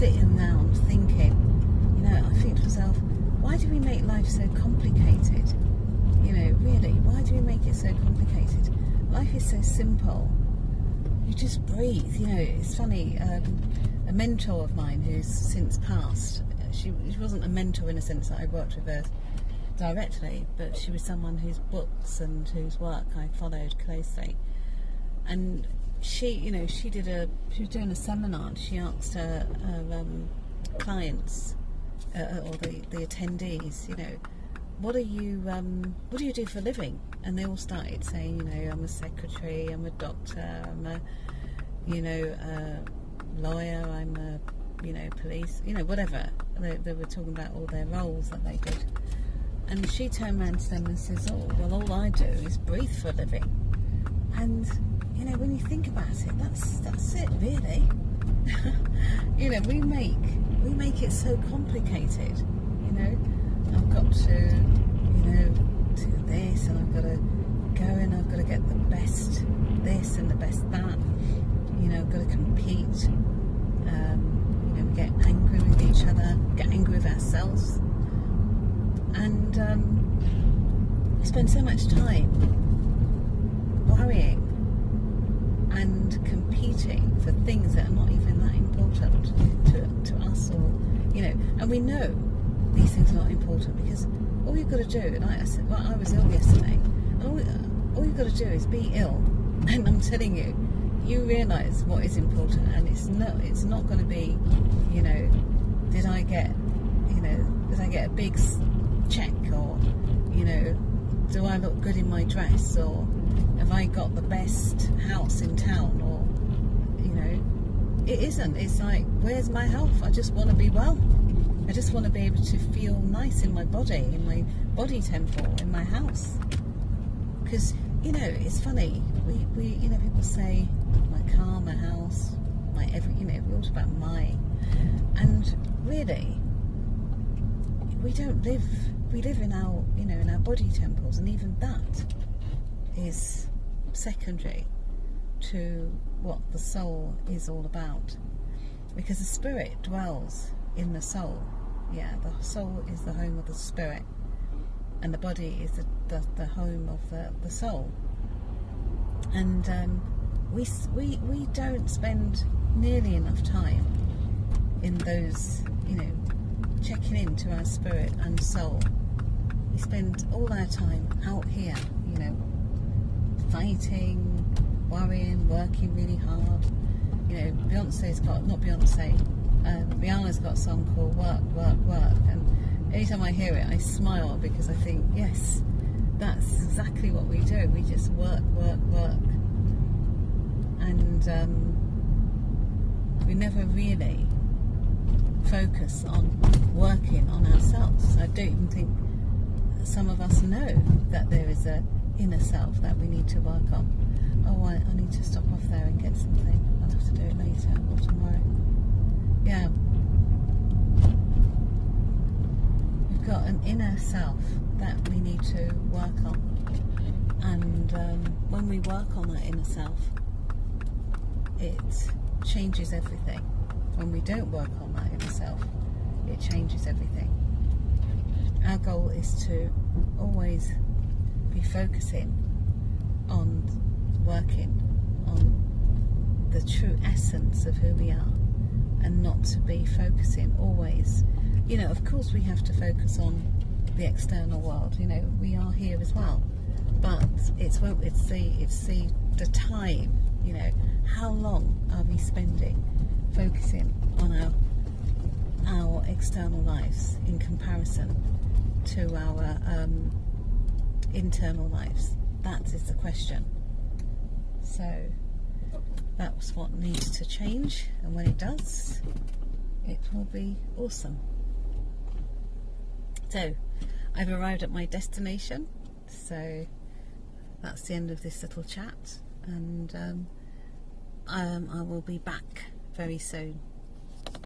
sitting down thinking, you know, I think to myself, why do we make life so complicated? You know, really, why do we make it so complicated? Life is so simple. You just breathe. You know, it's funny, a mentor of mine who's since passed, she wasn't a mentor in a sense that I worked with her directly, but she was someone whose books and whose work I followed closely. And she, you know, she was doing a seminar, and she asked her clients or the attendees, you know, what do you do for a living? And they all started saying, you know, I'm a secretary, I'm a doctor, I'm a, you know, a lawyer, I'm a, you know, police, you know, whatever. They were talking about all their roles that they did. And she turned around to them and says, oh, well, all I do is breathe for a living. And, you know, when you think about it, that's it, really. You know, we make it so complicated, you know. I've got to, you know, do this, and I've got to go and I've got to get the best this and the best that. You know, I've got to compete. You know, we get angry with each other, get angry with ourselves. And we spend so much time worrying and competing for things that are not even that important to us, or, you know, and we know these things are not important because all you've got to do, and I said, well, I was ill yesterday, and all you've got to do is be ill, and I'm telling you, you realise what is important, and it's not going to be, you know, did I get a big check, or, you know, do I look good in my dress, or have I got the best house in town, or, you know, it isn't. It's like, where's my health? I just want to be well. I just want to be able to feel nice in my body, in my body temple, in my house. Because, you know, it's funny, we you know, people say my car, my house, my every, you know, we all talk about my, and really, we live in our, you know, in our body temples, and even that is secondary to what the soul is all about, because the spirit dwells in the soul. Yeah, the soul is the home of the spirit, and the body is the home of the soul. And we don't spend nearly enough time in those, you know, checking into our spirit and soul. We spend all our time out here, you know, fighting, worrying, working really hard. You know, Beyonce's got, not Beyonce, Rihanna's got a song called Work, Work, Work, and anytime I hear it I smile, because I think, yes, that's exactly what we do. We just work, work, work, and we never really focus on working on ourselves. I don't even think some of us know that there is a inner self that we need to work on. Oh, I need to stop off there and get something. I'll have to do it later or tomorrow. Yeah, we've got an inner self that we need to work on, and when we work on that inner self, it changes everything. When we don't work on that inner self, it changes everything. Our goal is to always be focusing on working on the true essence of who we are, and not to be focusing always, you know, of course we have to focus on the external world, you know, we are here as well, but it's the time, you know, how long are we spending focusing on our external lives in comparison to our internal lives? That is the question. So that's what needs to change, and when it does, it will be awesome. So I've arrived at my destination, so that's the end of this little chat, and I will be back very soon.